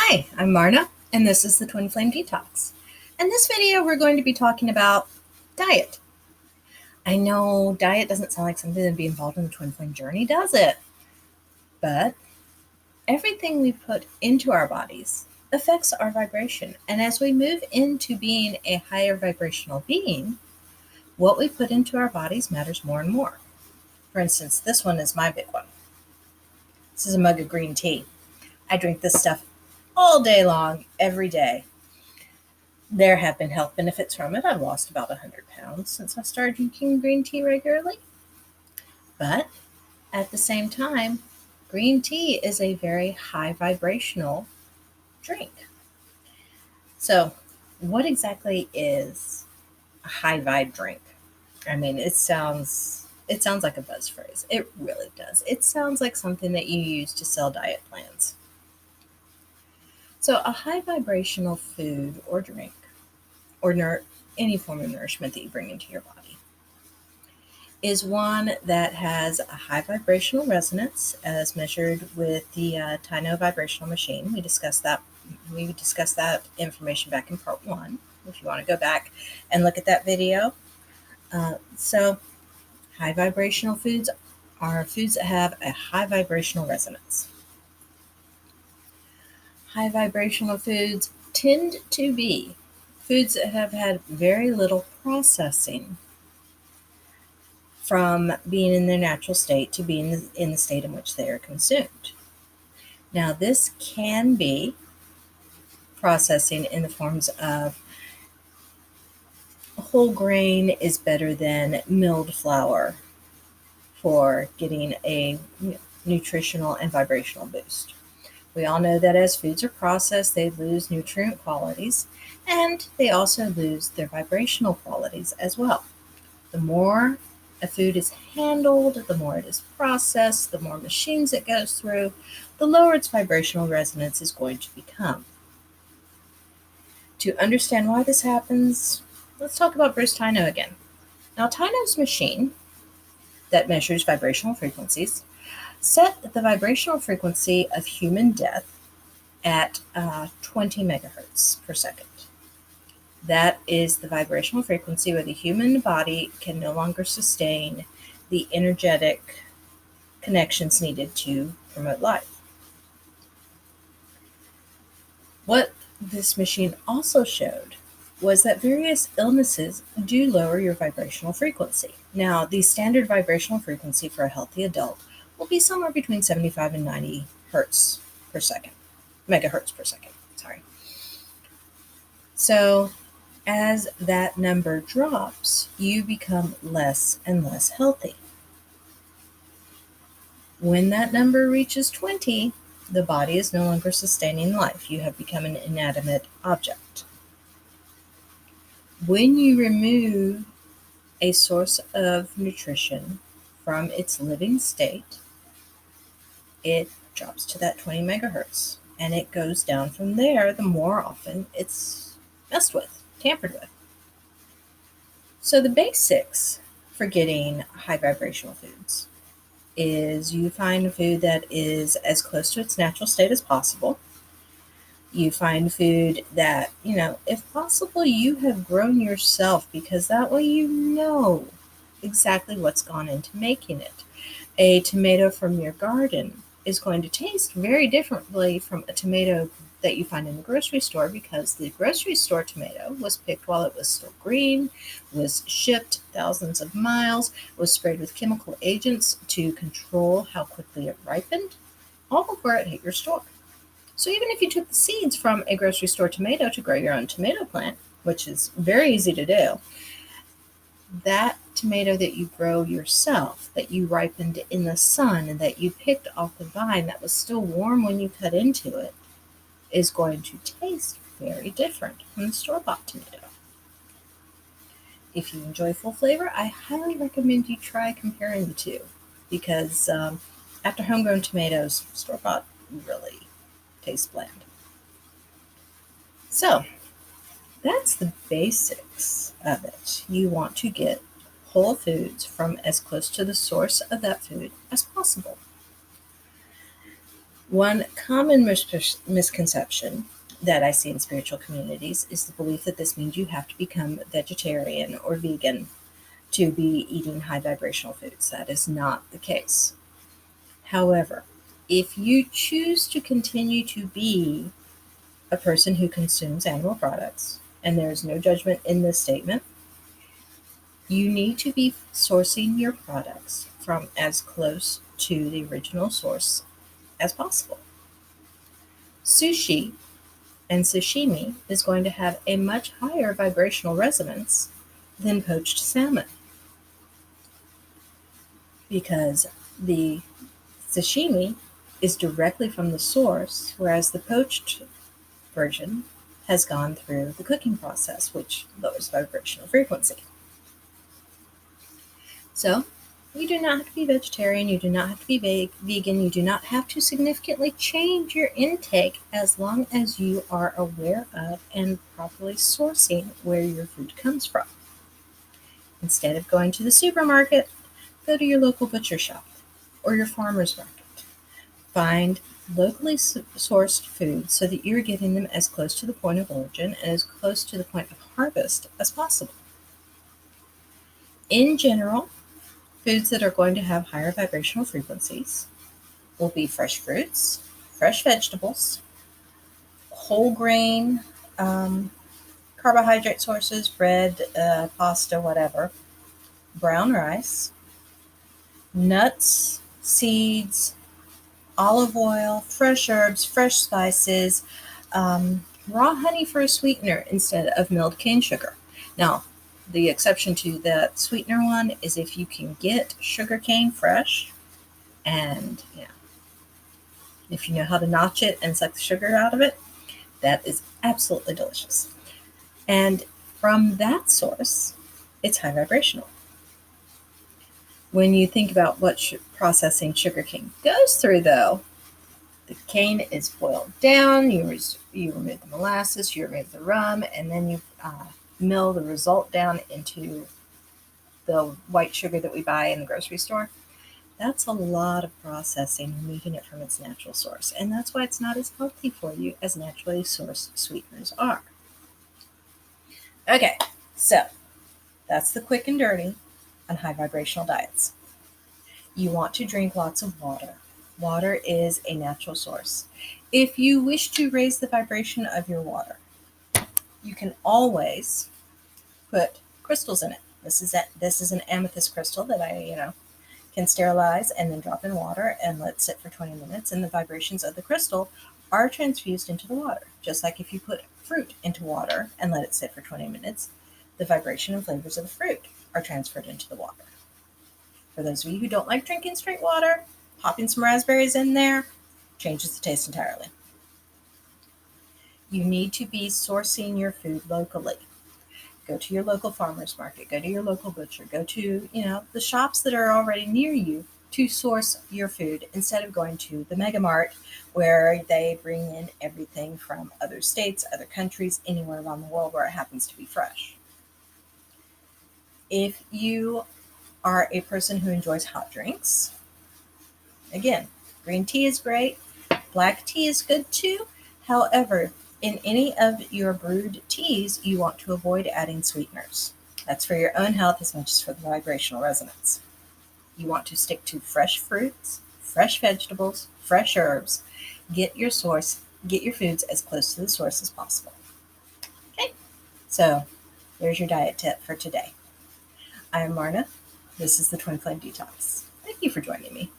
Hi, I'm Marna, and this is the Twin Flame Detox. In this video, we're going to be talking about diet. I know diet doesn't sound like something that'd be involved in the Twin Flame journey, does it? But everything we put into our bodies affects our vibration. And as we move into being a higher vibrational being, what we put into our bodies matters more and more. For instance, this one is my big one. This is a mug of green tea. I drink this stuff all day long, every day. There have been health benefits from it. I've lost about 100 pounds since I started drinking green tea regularly. But at the same time, green tea is a very high vibrational drink. So, what exactly is a high vibe drink? I mean, it sounds like a buzz phrase. It really does. It sounds like something that you use to sell diet plans. So, a high vibrational food or drink or any form of nourishment that you bring into your body is one that has a high vibrational resonance as measured with the Tyno vibrational machine. We discussed that information back in part 1 if you want to go back and look at that video. So high vibrational foods are foods that have a high vibrational resonance. High vibrational foods tend to be foods that have had very little processing from being in their natural state to being in the state in which they are consumed. Now, this can be processing in the forms of whole grain is better than milled flour for getting a nutritional and vibrational boost. We all know that as foods are processed, they lose nutrient qualities, and they also lose their vibrational qualities as well. The more a food is handled, the more it is processed, the more machines it goes through, the lower its vibrational resonance is going to become. To understand why this happens, let's talk about Bruce Tyno again. Now, Tyno's machine that measures vibrational frequencies set the vibrational frequency of human death at 20 megahertz per second. That is the vibrational frequency where the human body can no longer sustain the energetic connections needed to promote life. What this machine also showed was that various illnesses do lower your vibrational frequency. Now, the standard vibrational frequency for a healthy adult will be somewhere between 75 and 90 megahertz per second. So, as that number drops, you become less and less healthy. When that number reaches 20, the body is no longer sustaining life. You have become an inanimate object. When you remove a source of nutrition from its living state, it drops to that 20 megahertz, and it goes down from there the more often it's messed with, tampered with. So the basics for getting high vibrational foods is you find a food that is as close to its natural state as possible. You find food that, if possible, you have grown yourself, because that way you know exactly what's gone into making it. A tomato from your garden is going to taste very differently from a tomato that you find in the grocery store, because the grocery store tomato was picked while it was still green, was shipped thousands of miles, was sprayed with chemical agents to control how quickly it ripened, all before it hit your store. So even if you took the seeds from a grocery store tomato to grow your own tomato plant, which is very easy to do, that tomato that you grow yourself, that you ripened in the sun, and that you picked off the vine that was still warm when you cut into it, is going to taste very different from the store-bought tomato. If you enjoy full flavor, I highly recommend you try comparing the two, because after homegrown tomatoes, store-bought really tastes bland. So, that's the basics of it. You want to get whole foods from as close to the source of that food as possible. One common misconception that I see in spiritual communities is the belief that this means you have to become vegetarian or vegan to be eating high vibrational foods. That is not the case. However, if you choose to continue to be a person who consumes animal products, and there is no judgment in this statement, you need to be sourcing your products from as close to the original source as possible. Sushi and sashimi is going to have a much higher vibrational resonance than poached salmon because the sashimi is directly from the source, whereas the poached version has gone through the cooking process, which lowers vibrational frequency. So, you do not have to be vegetarian, you do not have to be vegan, you do not have to significantly change your intake as long as you are aware of and properly sourcing where your food comes from. Instead of going to the supermarket, go to your local butcher shop or your farmer's market. Find locally sourced food so that you're getting them as close to the point of origin and as close to the point of harvest as possible. In general, foods that are going to have higher vibrational frequencies will be fresh fruits, fresh vegetables, whole grain, carbohydrate sources, bread, pasta, whatever, brown rice, nuts, seeds, olive oil, fresh herbs, fresh spices, raw honey for a sweetener instead of milled cane sugar. Now, the exception to that sweetener one is if you can get sugar cane fresh, and if you know how to notch it and suck the sugar out of it, that is absolutely delicious. And from that source, it's high vibrational. When you think about what processing sugar cane goes through, though, the cane is boiled down, you remove the molasses, you remove the rum, and then you mill the result down into the white sugar that we buy in the grocery store. That's a lot of processing, removing it from its natural source. And that's why it's not as healthy for you as naturally sourced sweeteners are. Okay, so that's the quick and dirty on high vibrational diets. You want to drink lots of water. Water is a natural source. If you wish to raise the vibration of your water, you can always put crystals in it. This is an amethyst crystal that I, can sterilize and then drop in water and let sit for 20 minutes, and the vibrations of the crystal are transfused into the water. Just like if you put fruit into water and let it sit for 20 minutes, the vibration and flavors of the fruit are transferred into the water. For those of you who don't like drinking straight water, popping some raspberries in there changes the taste entirely. You need to be sourcing your food locally. Go to your local farmer's market, go to your local butcher, go to, the shops that are already near you to source your food instead of going to the Mega Mart where they bring in everything from other states, other countries, anywhere around the world where it happens to be fresh. If you are a person who enjoys hot drinks, again, green tea is great, black tea is good too. However, in any of your brewed teas, you want to avoid adding sweeteners. That's for your own health as much as for the vibrational resonance. You want to stick to fresh fruits, fresh vegetables, fresh herbs. Get your foods as close to the source as possible. Okay, so there's your diet tip for today. I am Marna. This is the Twin Flame Detox. Thank you for joining me.